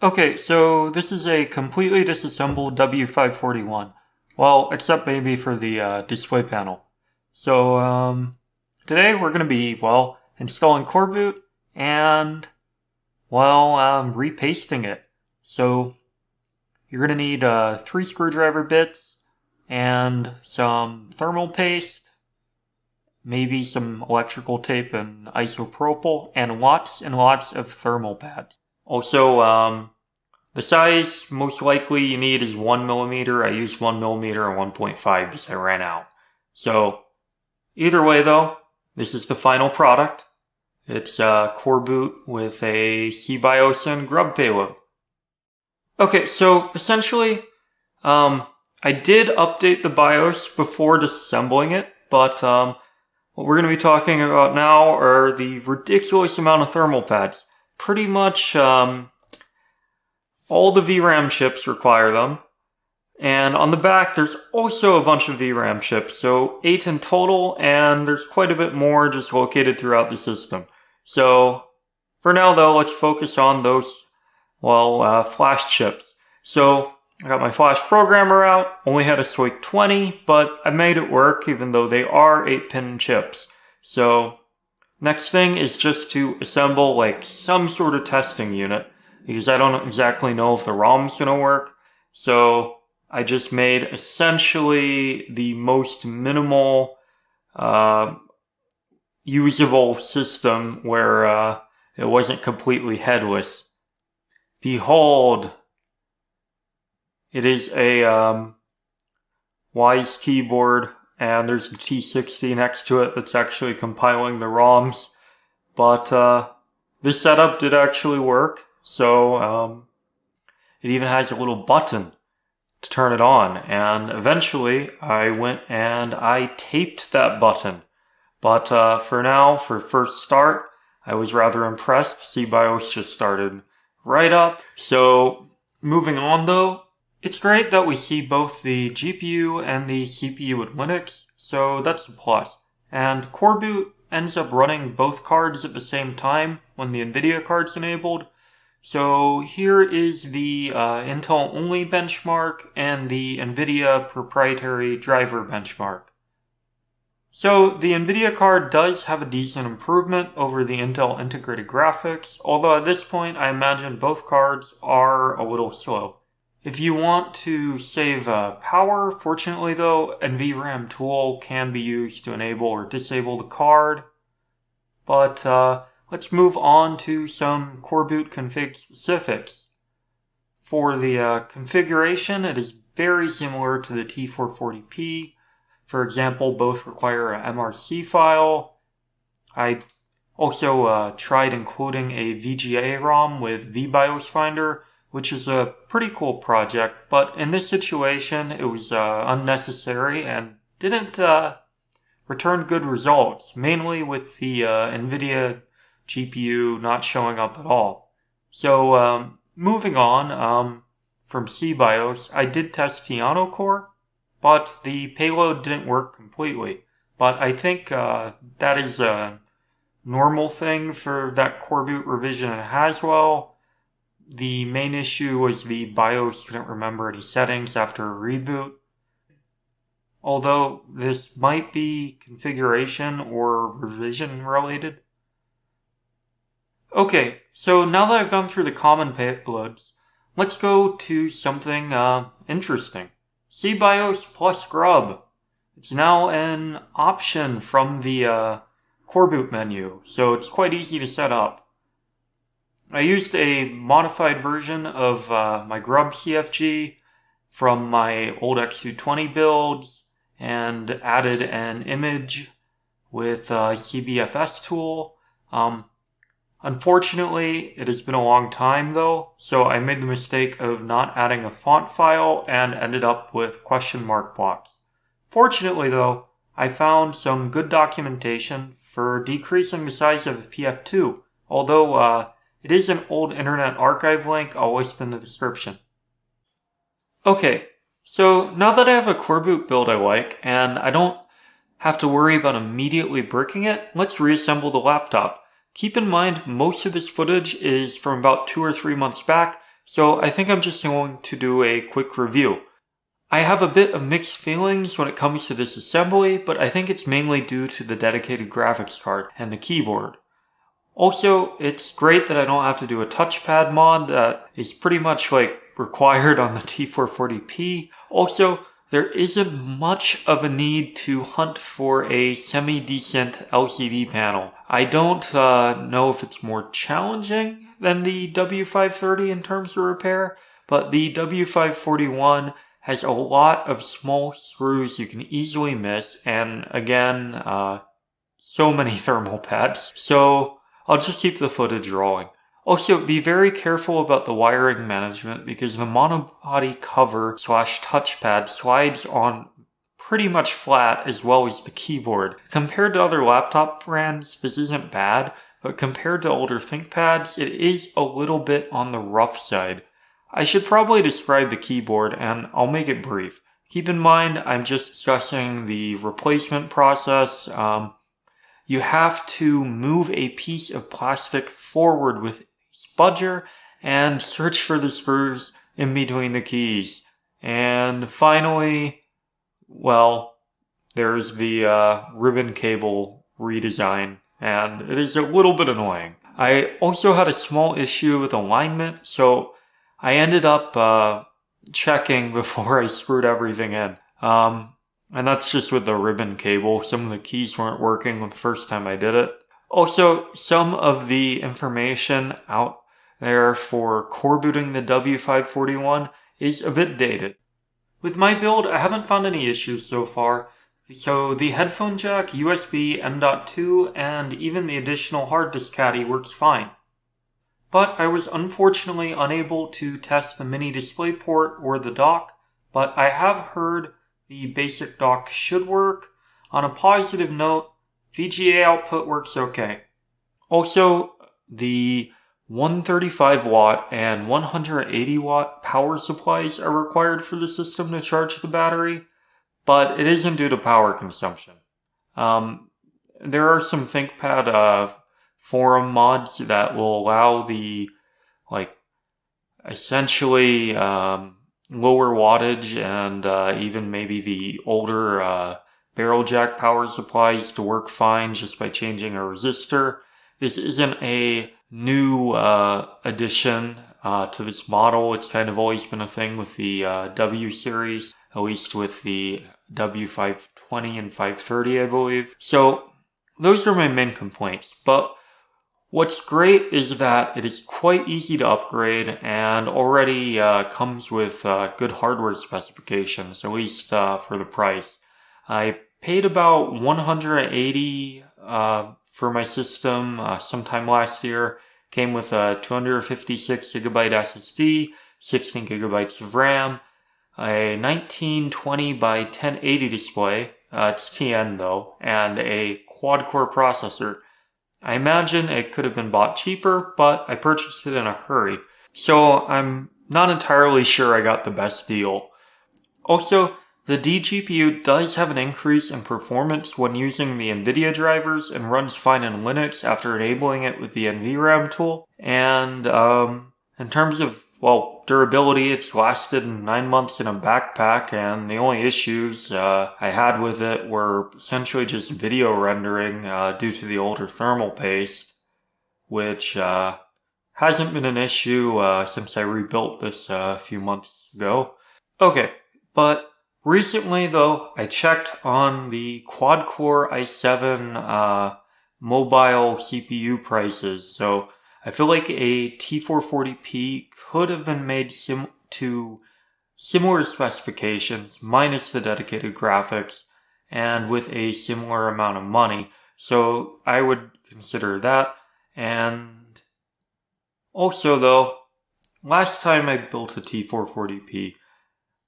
Okay, so this is a completely disassembled W541. Well, except maybe for the display panel. So, today we're going to be, installing Coreboot and, repasting it. So, you're going to need 3 screwdriver bits and some thermal paste, maybe some electrical tape and isopropyl, and lots of thermal pads. Also, the size most likely you need is 1mm. I used 1mm and 1.5 because I ran out. So, either way though, this is the final product. It's a Coreboot with a cBIOS and GRUB payload. Okay, so essentially, I did update the BIOS before disassembling it, but what we're going to be talking about now are the ridiculous amount of thermal pads. Pretty much all the VRAM chips require them. And on the back, there's also a bunch of VRAM chips, so 8 in total, and there's quite a bit more just located throughout the system. So, for now though, let's focus on those, flash chips. So, I got my flash programmer out, only had a SWIC 20, but I made it work even though they are 8-pin chips. So, next thing is just to assemble some sort of testing unit, because I don't exactly know if the ROM's gonna work. So I just made essentially the most minimal usable system where it wasn't completely headless. Behold, it is a Wise keyboard, and there's the T60 next to it that's actually compiling the ROMs. But this setup did actually work, so it even has a little button to turn it on. And eventually, I went and I taped that button. But for now, for first start, I was rather impressed. cBIOS just started right up. So moving on though, it's great that we see both the GPU and the CPU in Linux, so that's a plus. And Coreboot ends up running both cards at the same time when the NVIDIA card's enabled. So here is the Intel-only benchmark and the NVIDIA proprietary driver benchmark. So the NVIDIA card does have a decent improvement over the Intel integrated graphics, although at this point I imagine both cards are a little slow. If you want to save power, fortunately though, a VRAM tool can be used to enable or disable the card. But let's move on to some Coreboot config specifics. For the configuration, it is very similar to the T440p. For example, both require a MRC file. I also tried including a VGA ROM with vBIOS Finder, which is a pretty cool project, but in this situation, it was unnecessary and didn't return good results, mainly with the NVIDIA GPU not showing up at all. So, moving on, from cBIOS, I did test Tiano Core, but the payload didn't work completely. But I think that is a normal thing for that Coreboot revision in Haswell. The main issue was the BIOS couldn't remember any settings after a reboot. Although this might be configuration or revision related. Okay, so now that I've gone through the common payloads, let's go to something interesting. cBIOS plus GRUB. It's now an option from the Coreboot menu, so it's quite easy to set up. I used a modified version of my GRUB CFG from my old X220 builds and added an image with a CBFS tool. Unfortunately, it has been a long time though, so I made the mistake of not adding a font file and ended up with question mark blocks. Fortunately though, I found some good documentation for decreasing the size of PF2, although it is an old Internet Archive link I'll list in the description. Okay, so now that I have a Coreboot build I like, and I don't have to worry about immediately bricking it, let's reassemble the laptop. Keep in mind, most of this footage is from about 2 or 3 months back, So I think I'm just going to do a quick review. I have a bit of mixed feelings when it comes to this assembly, but I think it's mainly due to the dedicated graphics card and the keyboard. Also, it's great that I don't have to do a touchpad mod that is pretty much required on the T440p. Also, there isn't much of a need to hunt for a semi-decent LCD panel. I don't know if it's more challenging than the W530 in terms of repair, but the W541 has a lot of small screws you can easily miss, and again, so many thermal pads. So I'll just keep the footage rolling. Also, be very careful about the wiring management because the monobody cover / touchpad slides on pretty much flat as well as the keyboard. Compared to other laptop brands, this isn't bad, but compared to older ThinkPads, it is a little bit on the rough side. I should probably describe the keyboard, and I'll make it brief. Keep in mind, I'm just discussing the replacement process. You have to move a piece of plastic forward with a spudger and search for the screws in between the keys. And finally, well, there's the ribbon cable redesign, and it is a little bit annoying. I also had a small issue with alignment, so I ended up checking before I screwed everything in. And that's just with the ribbon cable. Some of the keys weren't working the first time I did it. Also, some of the information out there for Corebooting the W541 is a bit dated. With my build, I haven't found any issues so far. So the headphone jack, USB M.2, and even the additional hard disk caddy works fine. But I was unfortunately unable to test the mini DisplayPort or the dock, but I have heard the basic dock should work. On a positive note, VGA output works okay. Also, the 135 watt and 180 watt power supplies are required for the system to charge the battery, but it isn't due to power consumption. There are some ThinkPad forum mods that will allow the essentially lower wattage and even maybe the older barrel jack power supplies to work fine just by changing a resistor. This isn't a new addition to this model. It's kind of always been a thing with the W series, at least with the W520 and 530, I believe. So those are my main complaints, but what's great is that it is quite easy to upgrade and already comes with good hardware specifications, at least for the price. I paid about $180 for my system sometime last year. Came with a 256 gigabyte SSD, 16 gigabytes of RAM, a 1920 by 1080 display, it's TN though, and a quad-core processor. I imagine it could have been bought cheaper, but I purchased it in a hurry, so I'm not entirely sure I got the best deal. Also, the DGPU does have an increase in performance when using the NVIDIA drivers and runs fine in Linux after enabling it with the NVRAM tool. And in terms of, durability, it's lasted 9 months in a backpack, and the only issues I had with it were essentially just video rendering due to the older thermal paste, which hasn't been an issue since I rebuilt this a few months ago. Okay, but recently, though, I checked on the quad-core i7 mobile CPU prices, so I feel like a T440p could have been made to similar specifications, minus the dedicated graphics, and with a similar amount of money. So I would consider that. And also, though, last time I built a T440p,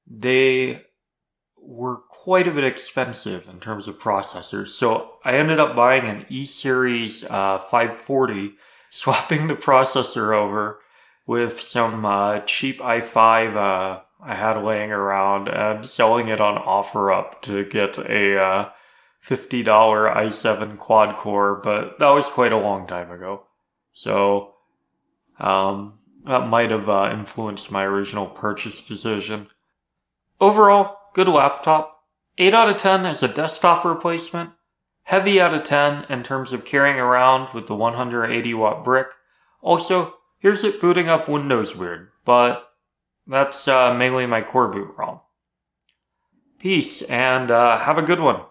they were quite a bit expensive in terms of processors. So I ended up buying an E-Series 540, swapping the processor over with some cheap i5 I had laying around and selling it on OfferUp to get a $50 i7 quad core, but that was quite a long time ago. So that might have influenced my original purchase decision. Overall, good laptop. 8 out of 10 as a desktop replacement. Heavy out of 10 in terms of carrying around with the 180 watt brick. Also, here's it booting up Windows weird, but that's mainly my Coreboot ROM. Peace, and have a good one.